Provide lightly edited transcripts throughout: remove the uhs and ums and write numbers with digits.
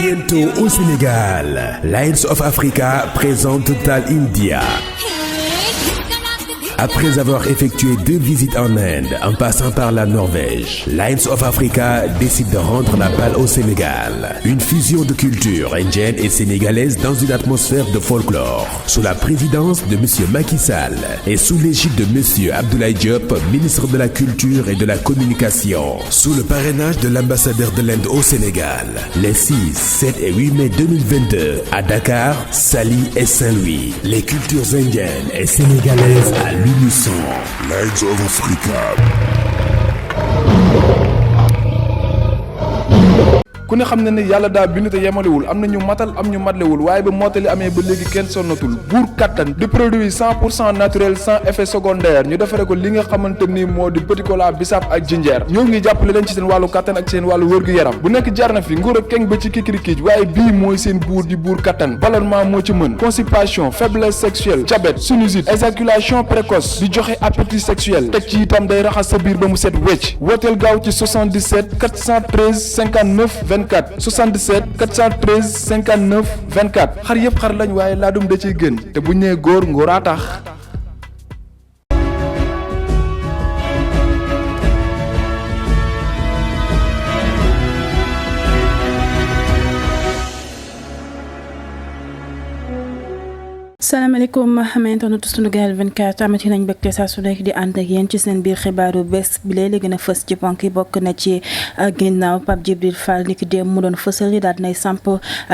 Bientôt au Sénégal, Lions of Africa présente Tal India. Après avoir effectué 2 visites en Inde, en passant par la Norvège, Lions of Africa décide de rendre la balle au Sénégal. Une fusion de cultures indienne et sénégalaise dans une atmosphère de folklore, sous la présidence de M. Macky Sall et sous l'égide de M. Abdoulaye Diop, ministre de la Culture et de la Communication, sous le parrainage de l'ambassadeur de l'Inde au Sénégal, les 6, 7 et 8 mai 2022, à Dakar, Saly et Saint-Louis. Les cultures indiennes et sénégalaises à l'unisson. Lions of Africa. ku ne xam ne ne yàlla daa bind te yemalewul am na ñu matal am ñu matlewul waaye ba mottali amee ba léegi kenn sonnatul buur kattan di produit 100% naturel sans effet secondaire ñu defare ko li nga xamante ni moo di petit cola bisaab ak jinjeer ñoo ngi jàppale leen ci seen wàllu kattan ak seen wàllu wërgu-yaram bu nekk jarna fi nguur ak keng ba ci kikirikiij waaye bii mooy seen buur di buur kattan ballonnement moo ci mën constipation faiblesse sexuelle diabète sinusite éjaculation précoce di joxe appétit sexuel teg ci itam day raxas sa biir ba mu set wecc wooteel gaaw ci 77 413 59 24 77 413 59 24 xar yëpp xar lañ waaye laadum da ciy gën te bu ñu nee góor ngóoraa tax. salaamaaleykum xamante Sunugal 24 amati nañ mbégte saa su nekk di ànd ak yéen ci seen biir xibaaru bés bi léegi gën a fës ci ponk yi bokk na ci ginnaaw Pape Djibril Fall ni ki démb mu doon fësal yi daal dinay samp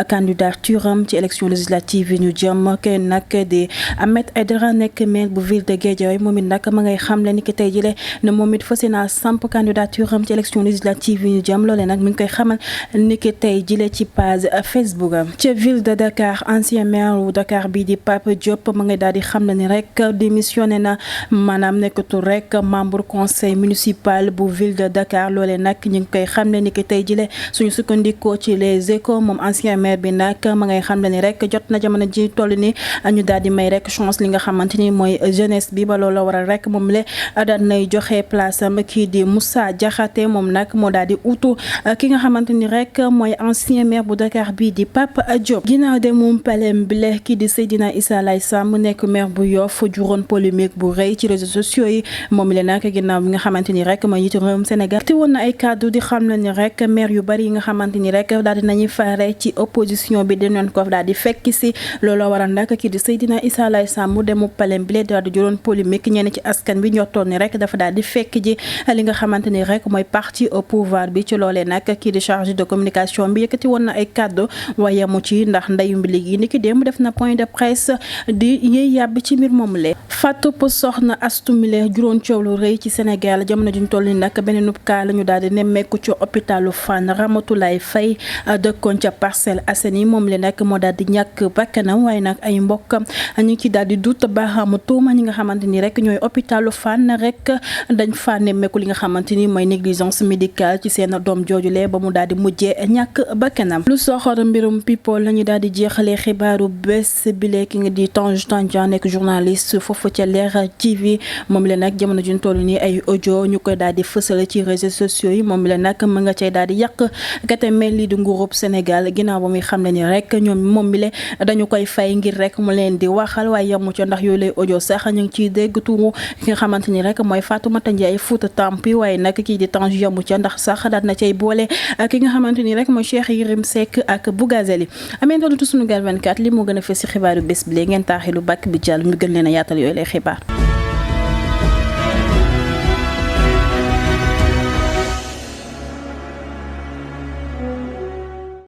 candidature am ci élection législative yi ñu jëm kenn nag di Ahmed Aïdara nekk maire bu ville de Guédiawaye moom it nag ma ngay xamle ni ki tey jile ne moom it fas yéene samp candidature am ci élection législative yi ñu jëm loolee nag mi ngi koy xamal ni ki tey jile ci page Facebook am ca ville de Dakar ancien maire wu Dakar bii di Pape Diop ma ngay daal di xam ne ni rek démissionné na maanaam nekkatul rek membre conseil municipal bu ville de Dakar loolee nag ñu ngi koy xam ne ni ki tey jile suñu sukkandikoo ci les échos moom ancien maire bi nag ma ngay xam ne ni rek jot na jamono ji toll ni ñu daal di may rek chance li nga xamante ni mooy jeunesse bi ba loolu waral rek moom le daal nay joxe place am kii di Moussa Diakhaté moom nag moo daal di utu ki nga xamante ni rek mooy ancien maire bu Dakar bii di Pape Diop ginnaaw de moom palem bile kii di Seydina Issa Laye Sam nekk maire bu Yoff juróon polémique bu rëy ci réseaux sociaux yi moom la nag ginnaaw bi nga xamante ni rek mooy njiitu réewum Sénégal te woon na ay kàddu di xam ne ni rek maire yu bari yi nga xamante ni rek daal di nañuy fare ci opposition bi dinañ ko daal di fekk si looloo waral nag kii di Seydina Issa Laye Sam mu demu palem bi daal di juróon polémique ñenn ci askan bi ñottoon ni rek dafa daal di fekk ji li nga xamante ni rek mooy parti au pouvoir bi ci loolee nag kii di chargé de communication bi yëkkati woon na ay kàddu waaye mu ci ndax ndeyu mbi gi ni ki démb def na point de presse di yéey yàbb ci mbir moomu le Fatou soxna Astou Mile juróon coow lu rëy ci Sénégal jamono juñ toll ni nag beneen cas la ñu daal di nemmeeku ci hôpitalu Fann Ramatoulaye Faye dëkkoon ca Parcelles Assainies moom le nag moo daal di ñàkk bakkanam waaye nag ay mbokkam ñu ngi ci daal di dut baaxaamu tuuma ñi nga xamante ni rek ñooy hôpitalu Fann rek dañ fa nemmeeku li nga xamante ni mooy négligence médicale ci seen doom joojule ba mu daal di mujjee ñàkk bakkanam lu soxor mbirum people la ñu daal di jeexalee xibaaru bés bile ki nga di Tange Tandian nekk journaliste foofu ca Leral TV moom la nag jamono juñ toll nii ay audio ñu koy daal di fësal ci réseaux sociaux yi moom la nag mën nga cay daal di yàq gate mel li di nguurub Sénégal ginnaaw ba muy xam ne ni rek ñoom moom mi le dañu koy fay ngir rek mu leen di waxal waaye yamu ca ndax yooyu lay audio sax ñu ngi ciy dégg tuuru ki nga xamante ni rek mooy Fatoumata Ndiaye Fouta Tampi waaye nag kii di Tange yamu ca ndax sax daat na cay boole ki nga xamante ni rek mooy Cheikh Yérim Seck ak Bougazeli amee doon Sunugal 24 li moo gën a fës ci xibaaru bés bi ngeen taaxilu bàkk bi jàll ñu gën leen a yaatal yooyu lay xibaar.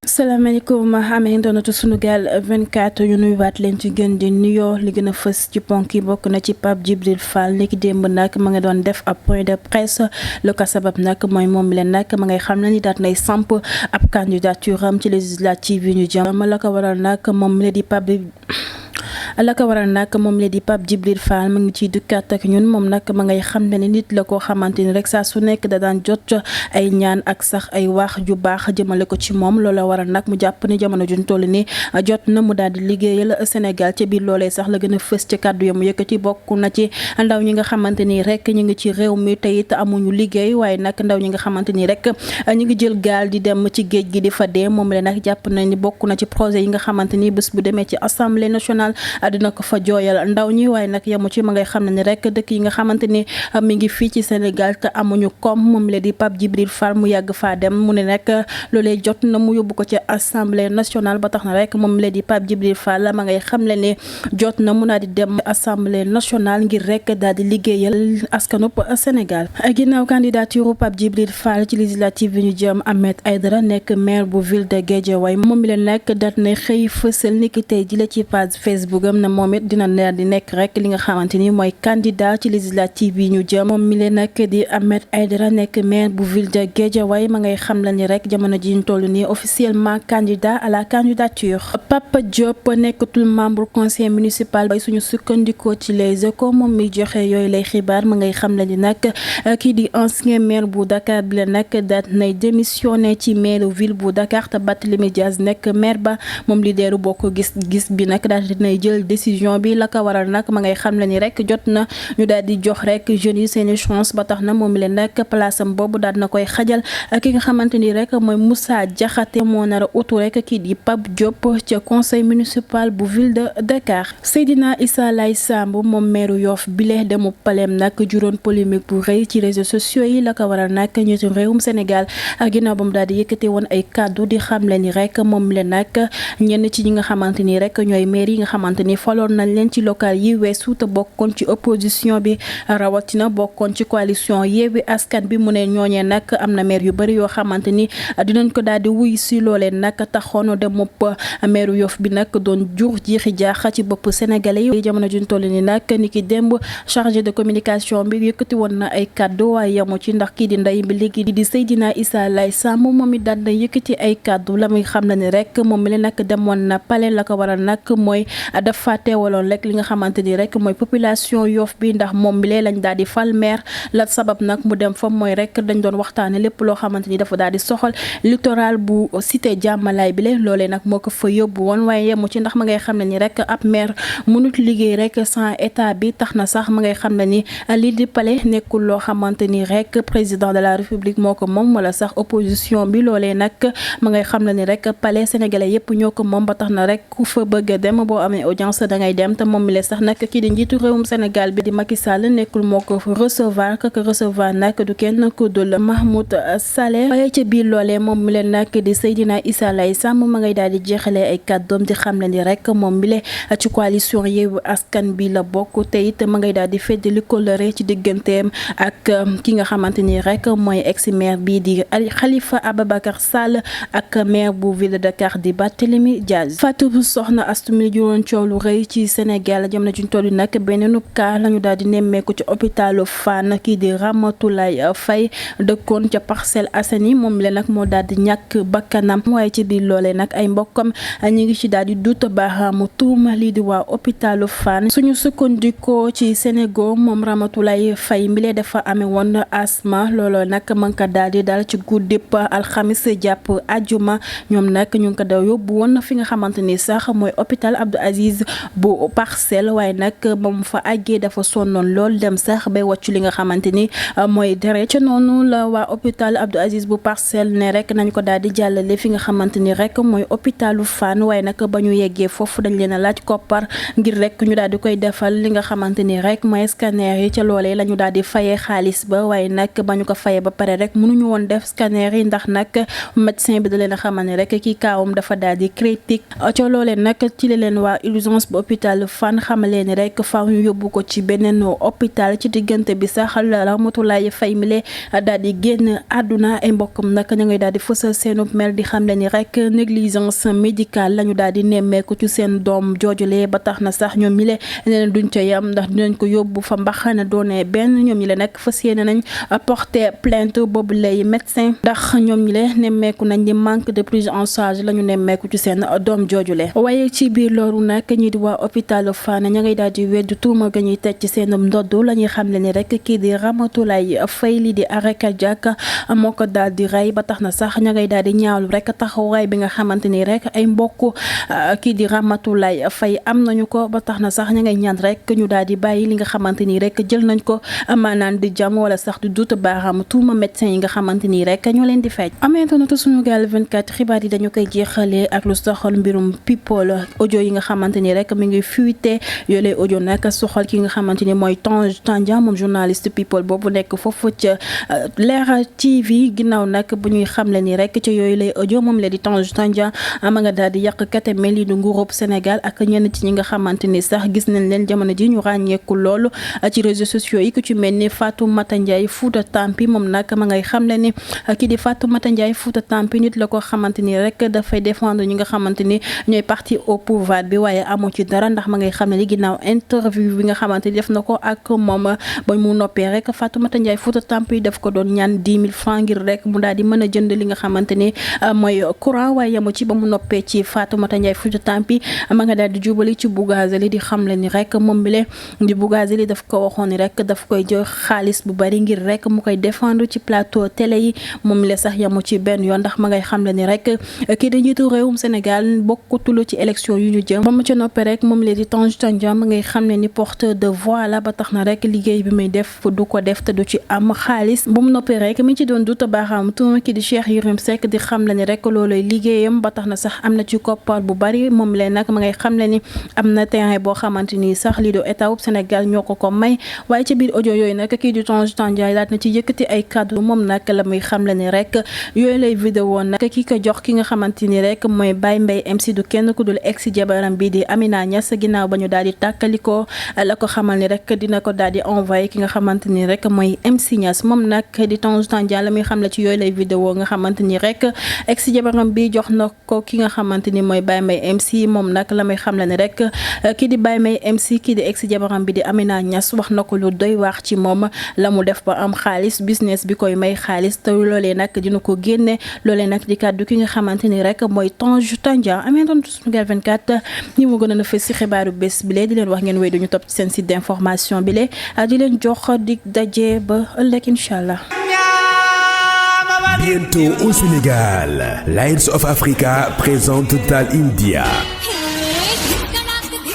salaamaaleykum amee doonatu Sunugal 24 yu nuyuwaat leen ci gën di nuyoo li gën a fës ci ponk yi bokk na ci Pape Djibril Fall ni ki démb nag ma nga doon def ab point de presse lu ko sabab nag mooy moom leen nag ma ngay xam ne ni daat nay samp ab candidature am ci législative yi ñu jëm ma la ko waral nag moom la di Pape la ko waral nag moom la di Pape Djibril Fall mu ngi ciy dukkaat ak ñun. moom nag ma ngay xam ne nit la koo xamante ni rek saa su nekk da daan jot ay ñaan ak sax ay wax ju baax jëmale ko ci moom. loola waral nag mu jàpp ni jamono juñ toll ni jot na mu daal di liggéeyal Sénégal ci biir loolee sax la gën a fës ci kàddu ya mu yëkkati bokk na ci ndaw ñi nga xamante ni rek ñu ngi ci réew mi te it amuñu liggéey waaye nag ndaw ñi nga xamante ni rek ñu ngi jël gaal di dem ci géej gi di fa dee. moom la nag jàpp na ni bokk na ci projet yi nga xamante ni bés bu demee ci assemblée nationale dina ko fa jooyal ndaw ñi. waaye nag yamu ci ma ngay xam ne ni rek dëkk yi nga xamante ni mi ngi fii ci Sénégal te amuñu koom moom la di Pape Djibril Fall mu yàgg faa dem mu ne nag loolee jot na mu yóbbu ko ci assemblée nationale ba tax na rek moom la di Pape Djibril Fall ma ngay xam le ne jot na mu daal di dem assemblée nationale ngir rek daal di liggéeyal askanub Sénégal. ginnaaw candidature Pape Djibril Fall ci législative bi ñu jëm Ahmed Aïdara nekk maire bu ville de Guédiawaye moom mi leen nag daat na xëy fësal niki tey jële ci page Facebook am na moom it dina leer di nekk rek li nga xamante ni mooy candidat ci législative yi ñu jëm. moom mi leen nag di Ahmed Aïdara nekk maire bu ville de Guédiawaye ma ngay xam la ni rek jamono ji ñu toll nii officiellement candidat à la candidature. Papa Diop nekkatul membre conseil municipal bay suñu sukkandikoo ci Les Échos moom mi joxe yooyu lay xibaar ma ngay xam la ni nag kii di ancien maire bu Dakar bi la nag daat nay démissionné ci maire ville bu Dakar te Barthélémy Dias nekk maire ba moom leaderu Bokk Gis bi nag daal dinay jël décision bi la ko waral nag ma ngay xam la ni rek jot na ñu daal di jox rek jeunes yi seeni chance ba tax na moom leen nag place am boobu daal na koy xajal ki nga xamante ni rek mooy Moussa Diakhaté moo nar a utu rek kii di Pape Diop ca conseil municipal bu ville de Dakar. Seydina Issa Laye Samb moom maire Yoff bile demu palem nag juróon polémique bu rëy ci réseaux sociaux yi la ko waral nag ñetti réewum Sénégal ginnaaw ba mu daal di yëkkate woon ay kàddu di xamle ni rek moom leen nag ñenn ci ñi nga xamante ni rek ñooy maire yi nga xamante ni faloon nañ leen ci local yi weesu te bokkoon ci opposition bi rawatina bokkoon ci coalition Yewwi Askan bi mu ne ñooñee nag am na maire yu bëri yoo xamante ni dinañ ko daal di wuy si loolee nag taxoon dem mopp maire Yoff bi nag doon jur jiixi jaaxa ci bopp sénégalais yi jamono juñ toll ni nag ni ki démb chargé de communication bi yëkkati woon na ay kàddu waaye yamu ci ndax kii di ndey bi léegi di Seydina Issa Laye Samb moom it daal na yëkkati ay kàddu la muy xam la ni rek moom mi le nag demoon na pale la ko waral nag mooy dafa teewaloon rek li nga xamante ni rek mooy population Yoff bi ndax moom mi lee lañ daal di fal maire la sabab nag mu dem fa mooy rek dañ doon waxtaane lépp loo xamante ni dafa daal di soxal littoral bu cité Diamalaye bi le loolee nag moo ko fa yóbbu woon waaye yemu ci ndax ma ngay xam ne ni rek ab maire mënut liggéey rek sans état bi tax na sax ma ngay xam ne ni lii di pale nekkul loo xamante ni rek président de la république moo ko moom wala sax opposition bi loolee nag ma ngay xam ne ni rek palais sénégalais yépp ñoo ko moom ba tax na rek ku fa bëgg a dem boo amee audience da ngay dem te moom mi le sax nag kii di njiitu réewum Sénégal bi di Macky Sall nekkul moo ko recevoir que recevoir nag du kenn ku dul Mahmoud Saleh waaye ca biir loolee moom mi leen nag di Seydina Issa Laye Samb ma ngay daal di jeexalee ay kàddoom di xam ne ni rek moom mi le ci coalition Yewwi Askan bi la bokk te it ma ngay daal di feddali kóllëre ci digganteem ak ki nga xamante ni rek mooy ex maire bii di Khalifa Ababacar Sall ak maire bu ville de Dakar di Barthélémy Dias. Fatou Soxna Astou mi juróon coow lu rëy ci Sénégal jamono juñ toll nag beneen cas lañu daal di nemmeeku ci hôpitalu Fann kii di Ramatoulaye Faye dëkkoon ca Parcelles Assainies moom la nag moo daal di ñàkk bakkanam waaye ci biir loolee nag ay mbokkam ñu ngi ci daal di duut baaraamu tuuma lii di waa hôpitalu Fann suñu sukkandikoo ci Sénégal moom Ramatoulaye Faye mi lee dafa amee woon asma looloo nag mën ko daal di dal ci guddib alxamis jàpp ajuma ñoom nag ñu ngi ko daw yóbbu woon fi nga xamante ni sax mooy hôpital Abdou Aziz bu Parcelles waaye nag ba mu fa àggee dafa sonnoon lool dem sax bay wàccu li nga xamante ni mooy deret ca noonu la waa hôpital Abdou Aziz bu Parcelles ne rek nañ ko daal di jàllale fi nga xamante ni rek mooy hôpitalu Fann waaye nag ba ñu yeggee foofu dañ leen a laaj koppar ngir rek ñu daal di koy defal li nga xamante ni rek mooy scanner yi ca loolee la ñu daal di fayee xaalis ba waaye nag ba ñu ko fayee ba pare rek mënuñu woon def scanner yi ndax nag médecin bi da leen a xamal ne rek kii kaawam dafa daal di critique ca loolee nag ci la leen waa urgence bu hôpital Fann xamalee ni rek faaw ñu yóbbu ko ci beneen hôpital ci diggante bi sax Ramatoulaye Faye mi daal di génn àdduna ay mbokkam nag ñu ngay daal di fësal seenu mel di xam le ni rek négligence médicale la ñu daal di nemmeeku ci seen doom joojule ba tax na sax ñoom ñi leen duñ ca yam ndax dinañ ko yóbbu fa mbaxana doone benn ñoom ñi le nag fas yéene nañ porter plainte boobu lay médecin ndax ñoom ñi le nemmeeku nañ di manque de prise en charge la ñu nemmeeku ci seen doom joojule waaye ci biir loolu nag ñii di waa hôpital Fann ña ngay daal di weddu tuuma ga ñuy teg ci seen ndodd la ñuy xamle ni rek kii di Ramatoulaye Faye li di arrêt cardiaque moo ko daal di rey ba tax na sax ña ngay daal di ñaawlu rek taxawaay bi nga xamante ni rek ay mbokk kii di Ramatoulaye Faye am nañu ko ba tax na sax ña ngay ñaan rek ñu daal di bàyyi li nga xamante ni rek jël nañ ko maanaam di jam wala sax di duut baaraam tuuma médecin yi nga xamante ni rek ñoo leen di faj. Ameentoonatu Sunugal 24 xibaar yi dañu koy jeexalee ak lu soxal mbirum people audio yi nga xamante ni rek mi ngi fuité yoolee audio nag soxal ki nga xamante ni mooy Tange Tandian moom journaliste people boobu nekk foofu ca Leral TV ginnaaw nag bu ñuy xamle ni rek ca yooyu lay audio moom la di Tange Tandian ma nga daal di yàq kate mel yi du nguurub Sénégal ak ñenn ci ñi nga xamante ni sax gis nañ leen jamono ji ñu ràññeeku loolu ci réseaux sociaux yi ku ci mel ni Fatoumata Ndiaye Fouta Tampi moom nag ma ngay xamle ni kii di Fatoumata Ndiaye Fouta Tampi nit la ko xamante ni rek dafay défendre ñi nga xamante ni ñooy parti au pouvoir bi waaye amu ci dara ndax ma ngay xamle ni ginnaaw interview bi nga xamante ni def na ko ak moom ba mu noppee rek Fatoumata Ndiaye Fouta Tampi daf ko doon ñaan 10 000 francs ngir rek mu daal di mën a jënd li nga xamante ni mooy courant waaye yamu ci ba mu noppee ci Fatoumata Ndiaye Fouta Tampi ma nga daal di jubali ci Bougazelli di xamle ni rek moom bile di Bougazelli daf ko waxoon ni rek daf koy jox xaalis bu bari ngir rek mu koy défendre ci plateau télé yi moom la sax yamu ci benn yoon ndax ma ngay xamle ni rek kii di njiitu réewum Sénégal bokkutulu ci élection yu ñu jëm ba mu ci noppee rek moom la di Tange Tandian ma ngay xamle ni porteur de voix la ba tax na rek liggéey bi muy def du ko def te du ci am xaalis ba mu noppee rek mi ci doon duta baaxaam tuuma kii di Cheikh Yérim Seck di xamle ni rek looloy liggéeyam ba tax na sax am na ci koppar bu bari moom leen nag ma ngay xamle ni am na terrain boo xamante ni sax lii do état wu Sénégal ñoo ko may waaye ci biir audio yooyu nag kii di Tange Tandian daat na ci yëkkati ay kàddu moom nag la muy xamle ni rek yooyu lay vidéo nag ki ko jox ki nga xamante ni rek mooy Baye Mbaye MC du kenn ku dul ex jabaram bi di Amina Niass ginnaaw ba ñu daal di tàkkalikoo la ko xamal ni rek dina ko daal di envoyé ki nga xamante ni rek mooy MC Niass moom nag di Tange Tandian la muy xamle ci yooyu lay vidéo nga xamante ni rek ex jabaram bi jox na ko ki nga xamante ni mooy Baye Mbaye MC moom nag la muy xamle ni rek kii di Baye Mbaye MC kii di ex jabaram bi di Amina Niass wax na ko lu doy wax ci moom la mu def ba am xaalis business bi koy may xaalis te loolee nag dina ko génne loolee nag di kàddu ki nga xamante ni rek mooy Tange Tandian amee doon Sunugal 24 ñi mu gën a fës ci xibaaru bés bi lee di leen wax ngeen wéy duñu topp ci seen site d'information bi lee di leen jox dig daje ba ëllëg incha allah. Bientôt au Sénégal, Lions of Africa présente Total India.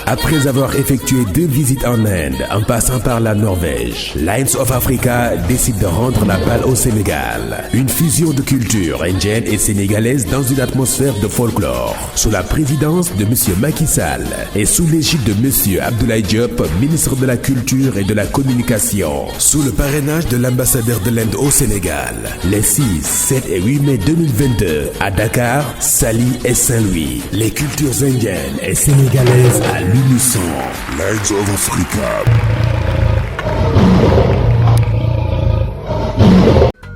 Après avoir effectué 2 visites en Inde, en passant par la Norvège, Lions of Africa décide de rendre la balle au Sénégal. Une fusion de cultures indiennes et sénégalaises dans une atmosphère de folklore. Sous la présidence de Monsieur Macky Sall et sous l'égide de Monsieur Abdoulaye Diop, ministre de la Culture et de la Communication. Sous le parrainage de l'ambassadeur de l'Inde au Sénégal. Les 6, 7 et 8 mai 2022 à Dakar, Saly et Saint-Louis. Les cultures indiennes et sénégalaises à l'unisson. Lions of Africa.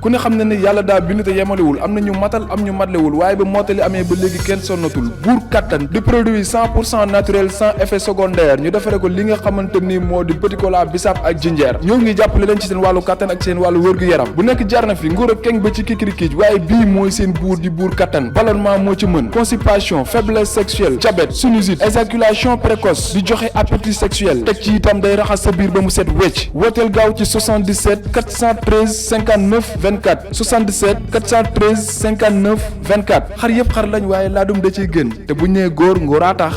ku ne xam na ne yàlla daa bind te yemalewul am na ñu matal am ñu matlewul waaye ba mottali amee ba léegi kenn sonnatul buur kattan di produit 100% naturel sans effet secondaire ñu defare ko li nga xamante ni moo di petit cola bisaab ak jinjeer ñoo ngi jàppale leen ci seen wàllu kattan ak seen wàllu wërgu yaram bu nekk jarna fi nguur ak keng ba ci kikirikiij waaye bii mooy seen buur di buur kattan ballonnement moo ci mën constipation faiblesse sexuelle diabète sinusite éjaculation précoce di joxe appétit sexuel teg ci itam day raxas sa biir ba mu set wecc wooteel gaaw ci 77 413 59 24 77 413 59 24 xar yëpp xar lañ waaye laadum da ciy gën te bu ñu nee góor ngóoraa tax